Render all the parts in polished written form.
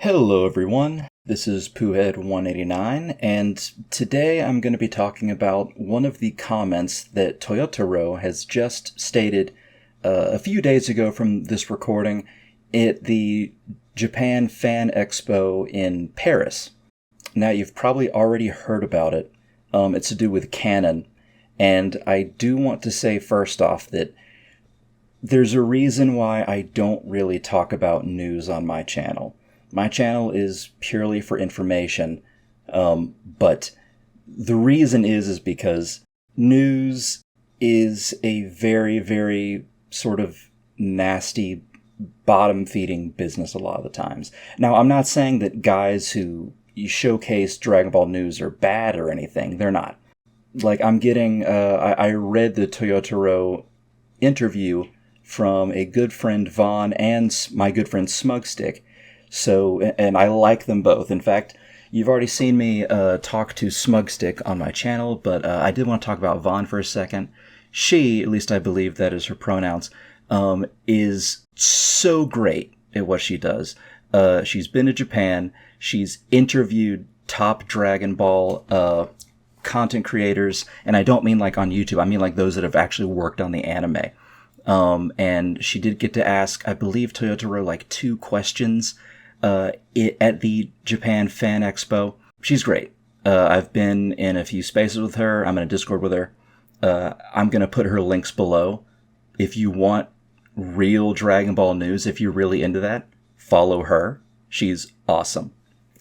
Hello everyone, this is Poohead189, and today I'm going to be talking about one of the comments that Toyotaro has just stated a few days ago from this recording at the Japan Fan Expo in Paris. Now, you've probably already heard about it. It's to do with canon, and I do want to say first off that there's a reason why I don't really talk about news on my channel. My channel is purely for information, but the reason is because news is a very, very sort of nasty, bottom-feeding business a lot of the times. Now, I'm not saying that guys who showcase Dragon Ball news are bad or anything. They're not. Like, I read the Toyotaro interview from a good friend Vaughn and my good friend Smugstick. So, and I like them both. In fact, you've already seen me talk to Smugstick on my channel, but I did want to talk about Vaughn for a second. She, at least I believe that is her pronouns, is so great at what she does. She's been to Japan. She's interviewed top Dragon Ball content creators, and I don't mean like on YouTube. I mean like those that have actually worked on the anime. And she did get to ask, I believe, Toyotaro like 2 questions at the Japan Fan Expo. She's great. I've been in a few spaces with her. I'm in a Discord with her. I'm going to put her links below. If you want real Dragon Ball news, if you're really into that, follow her. She's awesome.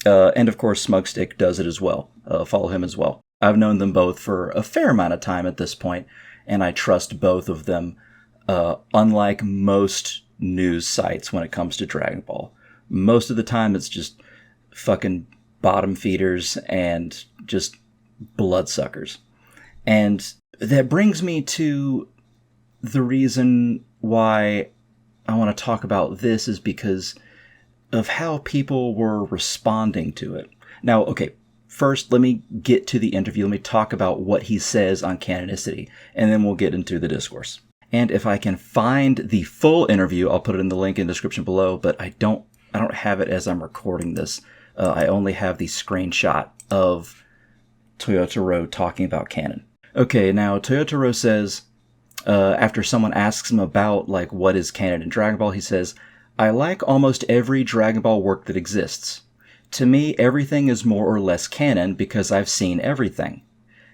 And of course, Smugstick does it as well. Follow him as well. I've known them both for a fair amount of time at this point, and I trust both of them, unlike most news sites when it comes to Dragon Ball. Most of the time, it's just fucking bottom feeders and just bloodsuckers. And that brings me to the reason why I want to talk about this is because of how people were responding to it. Now, okay, first, let me get to the interview. Let me talk about what he says on canonicity, and then we'll get into the discourse. And if I can find the full interview, I'll put it in the link in the description below, but I don't have it as I'm recording this. I only have the screenshot of Toyotaro talking about canon. Okay, now Toyotaro says, after someone asks him about, like, what is canon in Dragon Ball, he says, I like almost every Dragon Ball work that exists. To me, everything is more or less canon because I've seen everything.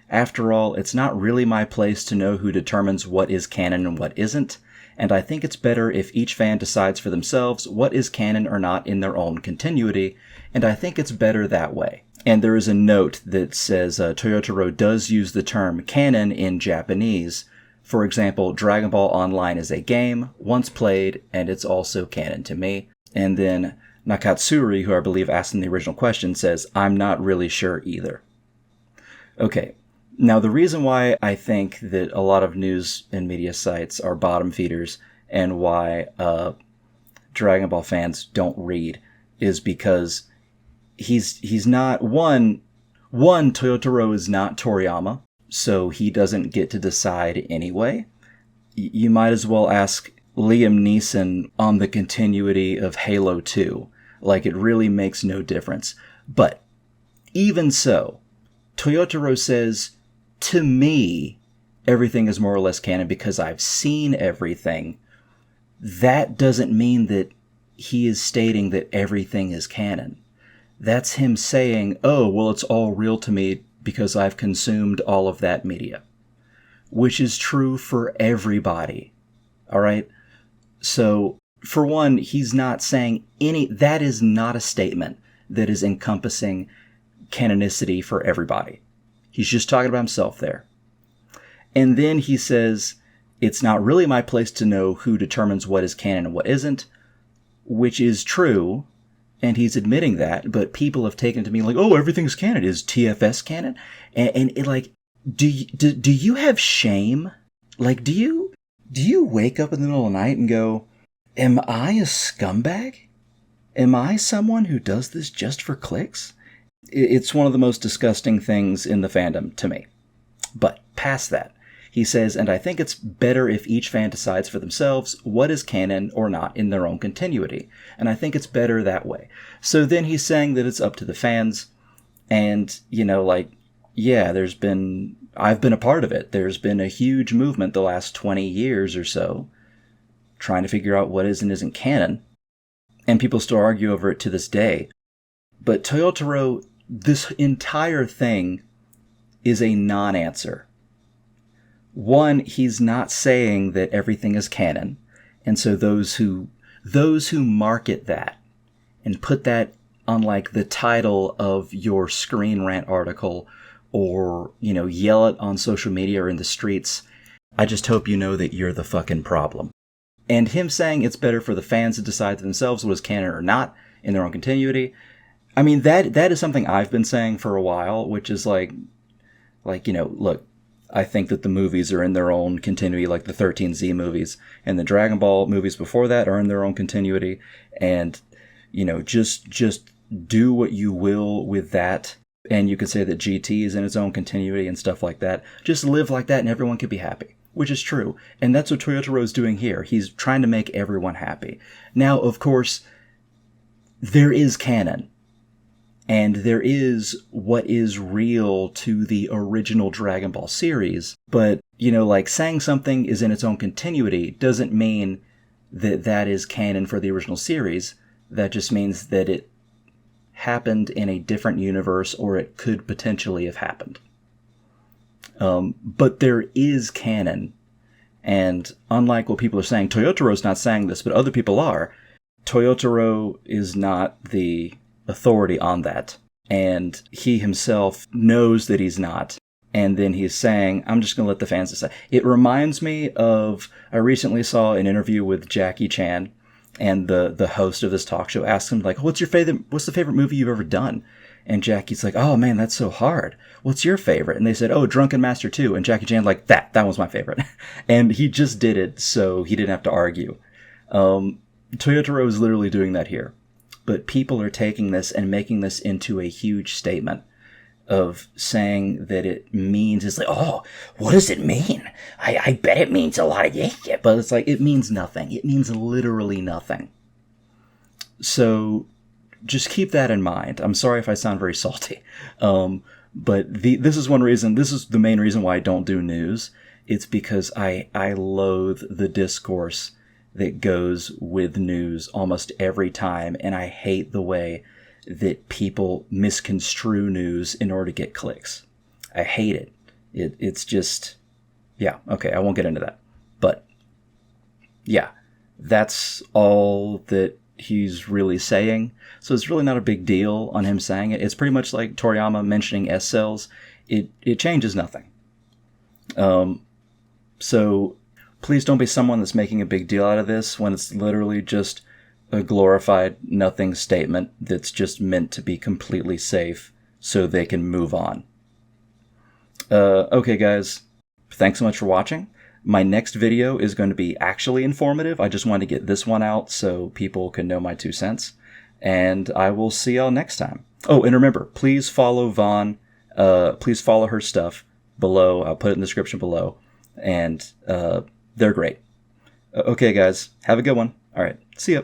After all, it's not really my place to know who determines what is canon and what isn't, and I think it's better if each fan decides for themselves what is canon or not in their own continuity, and I think it's better that way. And there is a note that says Toyotaro does use the term canon in Japanese. For example, Dragon Ball Online is a game, once played, and it's also canon to me. And then Nakatsuri, who I believe asked in the original question, says, I'm not really sure either. Okay. Now, the reason why I think that a lot of news and media sites are bottom feeders and why Dragon Ball fans don't read is because he's not, one, Toyotaro is not Toriyama, so he doesn't get to decide anyway. You might as well ask Liam Neeson on the continuity of Halo 2. Like, it really makes no difference. But even so, Toyotaro says, to me, everything is more or less canon because I've seen everything. That doesn't mean that he is stating that everything is canon. That's him saying, oh, well, it's all real to me because I've consumed all of that media. Which is true for everybody. Alright? So, for one, he's not saying that is not a statement that is encompassing canonicity for everybody. He's just talking about himself there. And then he says, it's not really my place to know who determines what is canon and what isn't, which is true, and he's admitting that, but people have taken it to mean like, oh, everything's canon. Is TFS canon? And it, like, do you have shame? Like, do you wake up in the middle of the night and go, am I a scumbag? Am I someone who does this just for clicks? It's one of the most disgusting things in the fandom to me. But past that, He says, and I think it's better if each fan decides for themselves what is canon or not in their own continuity. And I think it's better that way. So then he's saying that it's up to the fans. And, yeah, I've been a part of it. There's been a huge movement the last 20 years or so trying to figure out what is and isn't canon. And people still argue over it to this day. But Toyotaro, this entire thing is a non-answer. One, he's not saying that everything is canon. And so those who market that and put that on like the title of your Screen Rant article or, yell it on social media or in the streets, I just hope you know that you're the fucking problem. And him saying it's better for the fans to decide for themselves what is canon or not in their own continuity. I mean, that is something I've been saying for a while, which is look, I think that the movies are in their own continuity, like the 13Z movies, and the Dragon Ball movies before that are in their own continuity. And, just do what you will with that. And you could say that GT is in its own continuity and stuff like that. Just live like that and everyone could be happy, which is true. And that's what Toyotaro is doing here. He's trying to make everyone happy. Now, of course, there is canon. And there is what is real to the original Dragon Ball series. But, saying something is in its own continuity doesn't mean that that is canon for the original series. That just means that it happened in a different universe, or it could potentially have happened. But there is canon. And unlike what people are saying, Toyotaro's not saying this, but other people are. Toyotaro is not the authority on that. And he himself knows that he's not. And then he's saying, I'm just going to let the fans decide. It reminds me of, I recently saw an interview with Jackie Chan, and the host of this talk show asked him, what's the favorite movie you've ever done? And Jackie's like, oh man, that's so hard. What's your favorite? And they said, oh, Drunken Master 2. And Jackie Chan that was my favorite. And he just did it so he didn't have to argue. Toyotaro is literally doing that here. But people are taking this and making this into a huge statement of saying that it means, it's like, oh, what does it mean? I bet it means a lot of yeah. But it's like, it means nothing. It means literally nothing. So just keep that in mind. I'm sorry if I sound very salty. But this is one reason, this is the main reason why I don't do news. It's because I loathe the discourse that goes with news almost every time, and I hate the way that people misconstrue news in order to get clicks. I hate it. It's just, yeah, okay, I won't get into that. But, yeah, that's all that he's really saying. So it's really not a big deal on him saying it. It's pretty much like Toriyama mentioning S-cells. It changes nothing. So please don't be someone that's making a big deal out of this when it's literally just a glorified nothing statement that's just meant to be completely safe so they can move on. Okay, guys. Thanks so much for watching. My next video is going to be actually informative. I just wanted to get this one out so people can know my 2 cents. And I will see y'all next time. Oh, and remember, please follow Vaughn. Please follow her stuff below. I'll put it in the description below. And they're great. Okay, guys. Have a good one. All right. See ya.